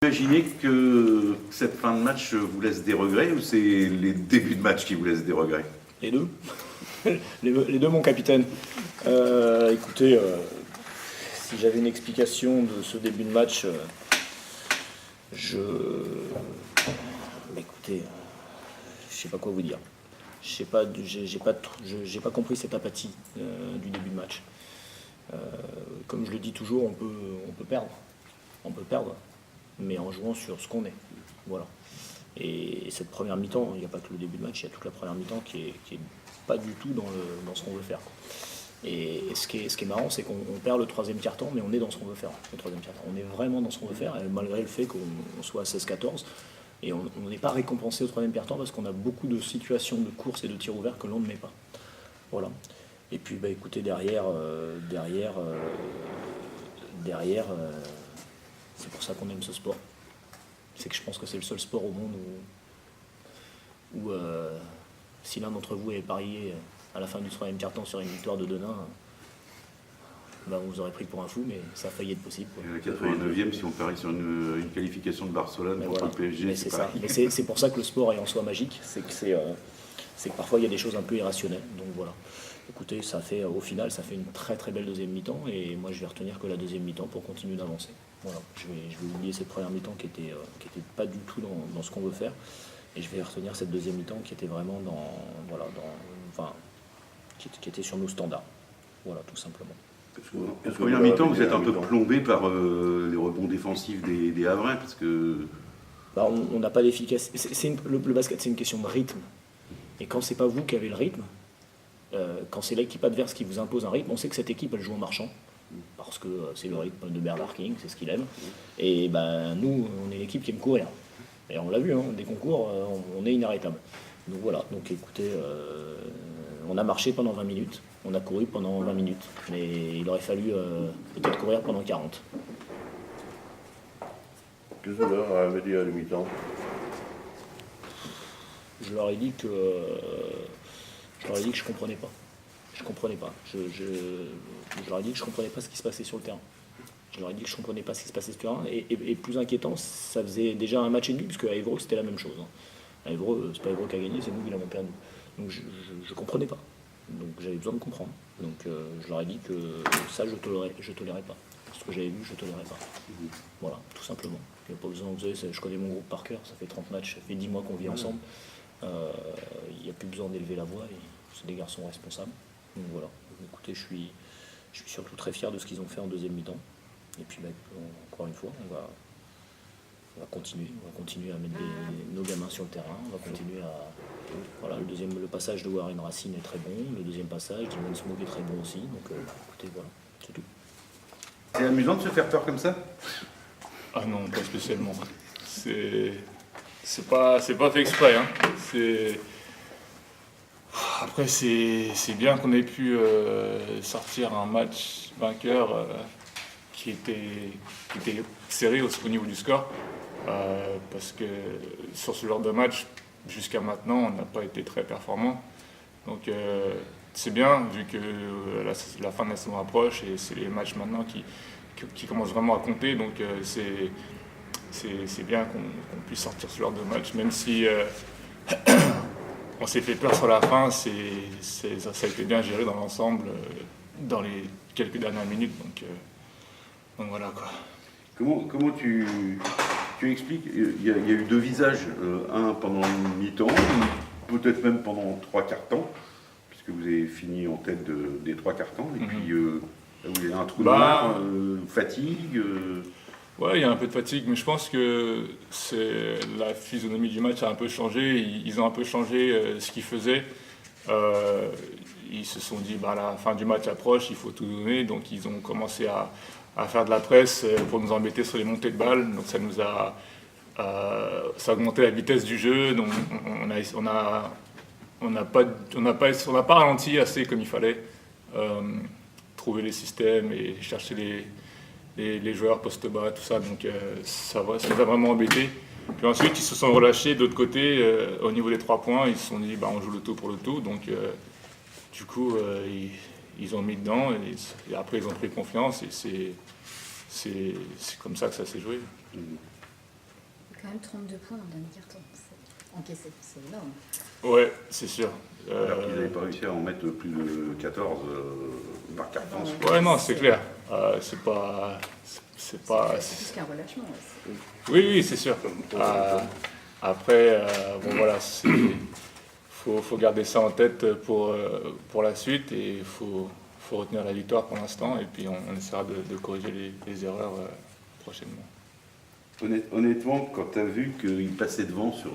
Imaginez que cette fin de match vous laisse des regrets ou c'est les débuts de match qui vous laissent des regrets? Les deux. Les deux, mon capitaine. Écoutez, si j'avais une explication de ce début de match, écoutez, je sais pas quoi vous dire. J'ai pas compris cette apathie du début de match. Comme je le dis toujours, on peut perdre. On peut perdre, mais en jouant sur ce qu'on est. Voilà. Et cette première mi-temps, il n'y a pas que le début de match, il y a toute la première mi-temps qui est pas du tout dans ce qu'on veut faire. Et ce qui est marrant, c'est qu'on perd le troisième quart-temps, mais on est dans ce qu'on veut faire, le troisième quart-temps. On est vraiment dans ce qu'on veut faire, malgré le fait qu'on soit à 16-14. Et on n'est pas récompensé au troisième quart-temps parce qu'on a beaucoup de situations de course et de tirs ouverts que l'on ne met pas. Voilà. Et puis, écoutez, derrière, c'est pour ça qu'on aime ce sport. C'est que je pense que c'est le seul sport au monde où si l'un d'entre vous avait parié à la fin du troisième quart-temps sur une victoire de Denain, on vous aurait pris pour un fou, mais ça a failli être possible. La 89e, si on parie sur une qualification de Barcelone contre le PSG, c'est ça. Mais c'est pour ça que le sport est en soi magique, c'est que parfois il y a des choses un peu irrationnelles. Donc voilà. Écoutez, au final, ça fait une très très belle deuxième mi-temps, et moi je vais retenir que la deuxième mi-temps pour continuer d'avancer. Voilà. Je vais oublier cette première mi-temps qui était pas du tout dans ce qu'on veut faire, et je vais retenir cette deuxième mi-temps qui était vraiment qui était sur nos standards. Voilà, tout simplement. En première mi-temps, vous êtes un peu plombé par les rebonds défensifs des Havrins, parce que... on n'a pas d'efficacité. Le basket, c'est une question de rythme. Et quand c'est pas vous qui avez le rythme, quand c'est l'équipe adverse qui vous impose un rythme, on sait que cette équipe, elle joue en marchant, parce que c'est le rythme de Bernard King, c'est ce qu'il aime. Et nous, on est l'équipe qui aime courir. Et on l'a vu, dès qu'on court, on est inarrêtable. Donc voilà, donc écoutez, on a marché pendant 20 minutes, on a couru pendant 20 minutes, mais il aurait fallu peut-être courir pendant 40. Qu'est-ce que vous leur avez dit à la mi-temps? Je leur ai dit que je comprenais pas. Je comprenais pas. Je leur ai dit que je comprenais pas ce qui se passait sur le terrain. Je leur ai dit que je comprenais pas ce qui se passait sur le terrain. Et plus inquiétant, ça faisait déjà un match et demi, puisque à Évreux, c'était la même chose. À Évreux, c'est pas Évreux qui a gagné, c'est nous qui l'avons perdu. Donc je comprenais pas. Donc j'avais besoin de comprendre. Donc je leur ai dit que ça, je tolérais pas. Ce que j'avais vu, je tolérais pas. Voilà, tout simplement. Il n'y a pas besoin, vous savez, je connais mon groupe par cœur, ça fait 30 matchs, ça fait 10 mois qu'on vit ensemble. Il n'y a plus besoin d'élever la voix, et c'est des garçons responsables. Donc voilà, écoutez, je suis surtout très fier de ce qu'ils ont fait en deuxième mi-temps. Et puis encore une fois, on va continuer à mettre nos gamins sur le terrain, on va continuer à... Voilà, le passage de Warren Racine est très bon, le deuxième passage, Dimon Smoke est très bon aussi, donc écoutez, voilà, c'est tout. C'est amusant de se faire peur comme ça? Ah non, pas spécialement. C'est pas fait exprès. Après, c'est bien qu'on ait pu sortir un match vainqueur qui était serré au niveau du score, parce que sur ce genre de match, jusqu'à maintenant, on n'a pas été très performant. Donc c'est bien, vu que la fin de la saison approche, et c'est les matchs maintenant qui commencent vraiment à compter. Donc c'est bien qu'on puisse sortir ce genre de match, même si on s'est fait peur sur la fin. Ça a été bien géré dans l'ensemble, dans les quelques dernières minutes. Donc voilà quoi. Comment tu expliques? Il y a eu deux visages, un pendant une mi-temps, peut-être même pendant 3 quarts temps, puisque vous avez fini en tête des 3 quarts temps, et puis vous avez un trou noir, fatigue. Ouais, il y a un peu de fatigue, mais je pense que la physionomie du match a un peu changé. Ils ont un peu changé ce qu'ils faisaient. Ils se sont dit, la fin du match approche, il faut tout donner. Donc ils ont commencé à faire de la presse pour nous embêter sur les montées de balles. Donc ça a augmenté la vitesse du jeu. Donc on n'a pas ralenti assez comme il fallait. Trouver les systèmes et chercher les joueurs post-bas, tout ça. Donc ça nous a vraiment embêtés. Puis ensuite, ils se sont relâchés de l'autre côté. Au niveau des 3 points, ils se sont dit, on joue le tout pour le tout. Donc du coup, ils ont mis dedans, et après ils ont pris confiance, et c'est comme ça que ça s'est joué. quand même 32 points dans le dernier carton. C'est encaissé, c'est énorme. Ouais, c'est sûr. Alors qu'ils n'avaient pas réussi à en mettre plus de 14 par carton. Ouais, non, c'est clair. C'est pas. C'est pas. C'est plus qu'un relâchement. Ouais. Oui, c'est sûr. Après, bon voilà, faut garder ça en tête pour la suite et il faut retenir la victoire pour l'instant et puis on essaiera de corriger les erreurs prochainement. Honnêtement, quand tu as vu qu'il passait devant sur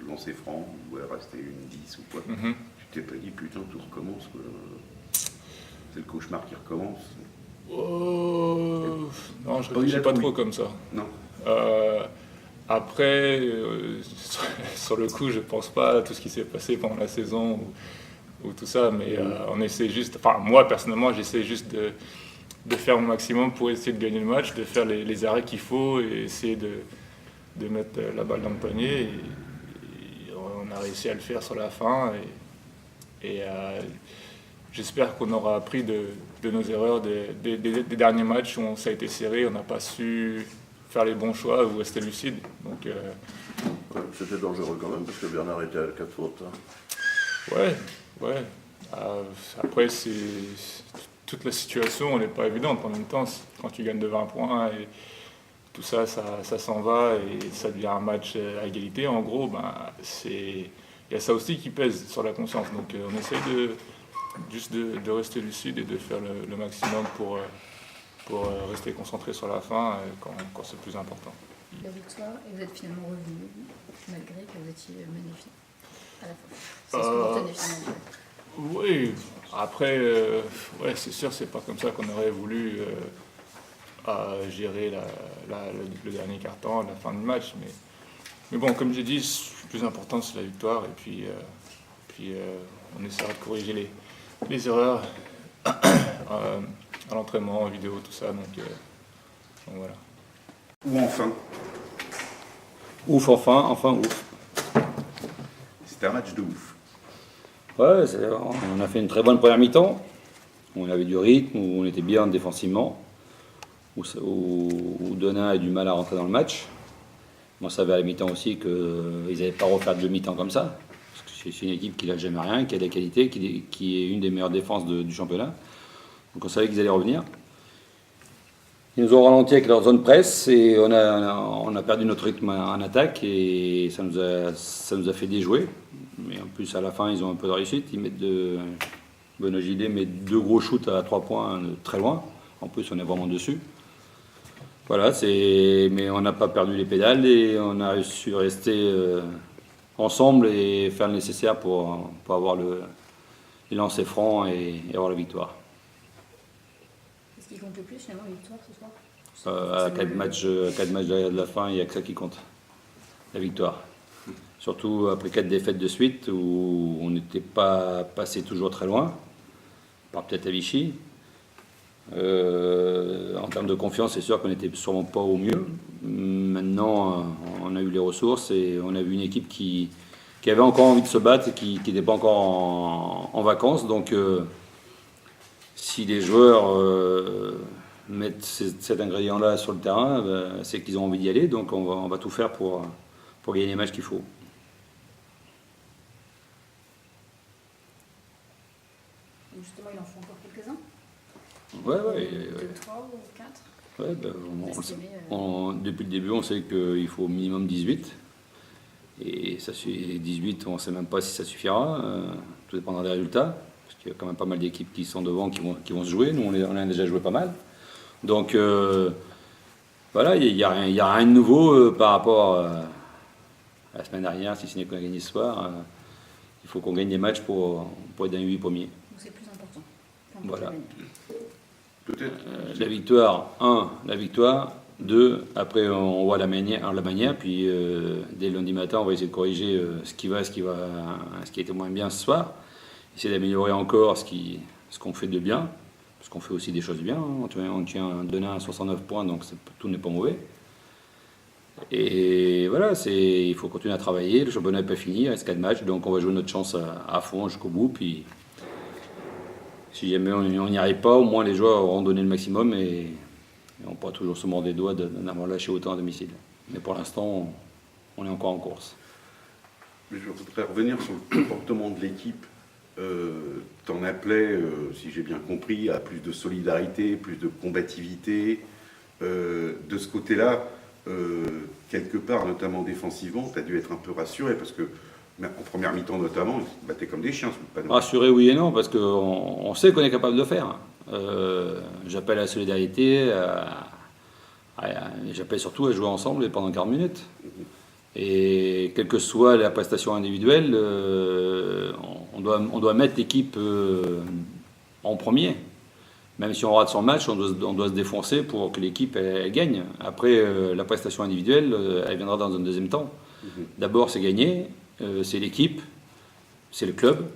lancer franc, ou elle restait une 10 ou quoi, tu t'es pas dit putain tout recommence quoi. C'est le cauchemar qui recommence. Non, je réfléchis pas trop comme ça. Non. Après, sur le coup, je pense pas à tout ce qui s'est passé pendant la saison ou tout ça, mais on essaie juste, enfin moi personnellement, j'essaie juste de faire mon maximum pour essayer de gagner le match, de faire les arrêts qu'il faut et essayer de mettre la balle dans le panier. Et on a réussi à le faire sur la fin et j'espère qu'on aura appris de nos erreurs des derniers matchs où ça a été serré, on n'a pas su faire les bons choix ou rester lucide. Donc, Ouais, c'était dangereux quand même parce que Bernard était à 4 fautes. Hein. ouais. Après, toute la situation n'est pas évidente. En même temps, quand tu gagnes de 20 points et tout ça s'en va et ça devient un match à égalité, en gros, il y a ça aussi qui pèse sur la conscience. Donc on essaye juste de rester lucide et de faire le maximum pour rester concentré sur la fin quand c'est le plus important. La victoire, et vous êtes finalement revenu, malgré que vous étiez magnifique à la fin. C'est ce que vous retenez finalement. Oui, après, c'est sûr, c'est pas comme ça qu'on aurait voulu gérer le dernier carton, la fin du match. Mais bon, comme j'ai dit, le plus important, c'est la victoire. Et puis on essaiera de corriger les erreurs à l'entraînement, en vidéo, tout ça. Donc voilà. Ou enfin. Ouf, enfin ouf. C'était un match de ouf. Ouais, on a fait une très bonne première mi-temps. On avait du rythme, où on était bien défensivement, où Denain a du mal à rentrer dans le match. On savait à la mi-temps aussi qu'ils n'allaient pas refaire de mi-temps comme ça. Parce que c'est une équipe qui n'a jamais rien, qui a des qualités, qui est une des meilleures défenses du championnat. Donc on savait qu'ils allaient revenir. Ils nous ont ralenti avec leur zone presse et on a perdu notre rythme en attaque et ça nous a fait déjouer. Mais en plus, à la fin, ils ont un peu de réussite. Ils mettent Benoît Gillet met 2 gros shoots à 3 points très loin. En plus, on est vraiment dessus. Voilà, mais on n'a pas perdu les pédales et on a réussi à rester ensemble et faire le nécessaire pour avoir les lancers francs et avoir la victoire. Est-ce qu'il compte le plus finalement, la victoire ce soir? À 4 matchs derrière de la fin, il n'y a que ça qui compte. La victoire. Surtout après 4 défaites de suite où on n'était pas passé toujours très loin, par peut-être à Vichy. En termes de confiance, c'est sûr qu'on n'était sûrement pas au mieux. Maintenant, on a eu les ressources et on a vu une équipe qui avait encore envie de se battre et qui n'était pas encore en vacances. Donc, si les joueurs mettre cet ingrédient-là sur le terrain, c'est qu'ils ont envie d'y aller. Donc on va tout faire pour gagner les matchs qu'il faut. Justement, il en faut encore quelques-uns. Ouais. 2, 3 ou 4. Depuis le début, on sait qu'il faut au minimum 18. Et 18, on ne sait même pas si ça suffira. Tout dépendra des résultats. Parce qu'il y a quand même pas mal d'équipes qui sont devant, qui vont se jouer. Nous, on a déjà joué pas mal. Donc, voilà, il n'y a rien de nouveau par rapport à la semaine dernière, si ce n'est qu'on a gagné ce soir. Il faut qu'on gagne des matchs pour être dans les 8 premiers. Donc c'est plus important. Voilà. Peut-être. La victoire. 2, après on voit la manière, puis dès le lundi matin, on va essayer de corriger ce qui a été moins bien ce soir. Essayer d'améliorer encore ce qu'on fait de bien, parce qu'on fait aussi des choses bien. On tient Denain à 69 points, donc tout n'est pas mauvais. Et voilà, il faut continuer à travailler. Le championnat n'est pas fini, il reste 4 matchs, donc on va jouer notre chance à fond jusqu'au bout. Puis si jamais on n'y arrive pas, au moins les joueurs auront donné le maximum et on pourra toujours se mordre les doigts d'avoir lâché autant à domicile. Mais pour l'instant, on est encore en course. Mais je voudrais revenir sur le comportement de l'équipe. T'en appelais, si j'ai bien compris, à plus de solidarité, plus de combativité. De ce côté-là, quelque part, notamment défensivement, tu as dû être un peu rassuré parce que, en première mi-temps notamment, ils se battaient comme des chiens. Rassuré, oui et non, parce qu'on on sait qu'on est capable de le faire. J'appelle à la solidarité, j'appelle surtout à jouer ensemble et pendant 40 minutes. Et quelle que soit la prestation individuelle, on doit mettre l'équipe en premier. Même si on rate son match, on doit se défoncer pour que l'équipe elle gagne. Après, la prestation individuelle, elle viendra dans un deuxième temps. D'abord, c'est gagner, c'est l'équipe, c'est le club.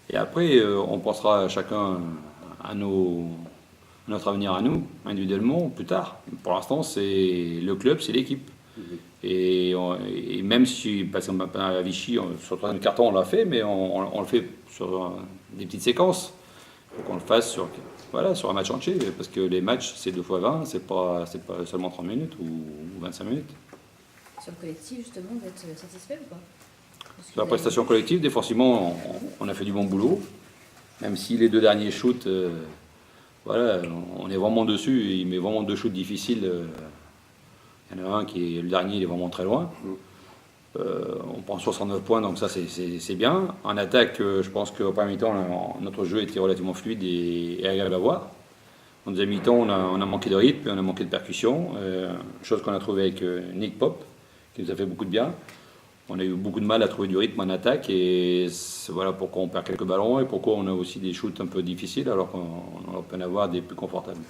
Et après, on pensera chacun à notre avenir à nous, individuellement, plus tard. Pour l'instant, c'est le club, c'est l'équipe. Et même si, parce qu'à Vichy, sur le troisième carton, on l'a fait, mais on le fait sur des petites séquences. Il faut qu'on le fasse sur un match entier, parce que les matchs, c'est 2 fois 20, c'est pas seulement 30 minutes ou 25 minutes. Sur le collectif, justement, vous êtes satisfait ou pas? Sur la prestation collective, défensivement, on a fait du bon boulot, même si les 2 derniers shoots, on est vraiment dessus, il met vraiment 2 shoots difficiles. Il y en a un qui est le dernier, il est vraiment très loin. On prend 69 points, donc ça c'est bien. En attaque, je pense qu'au premier mi-temps, notre jeu était relativement fluide et agréable à voir. En deuxième mi-temps, on a manqué de rythme, on a manqué de percussion, chose qu'on a trouvé avec Nick Pop, qui nous a fait beaucoup de bien. On a eu beaucoup de mal à trouver du rythme en attaque et voilà pourquoi on perd quelques ballons et pourquoi on a aussi des shoots un peu difficiles alors qu'on peut en avoir des plus confortables.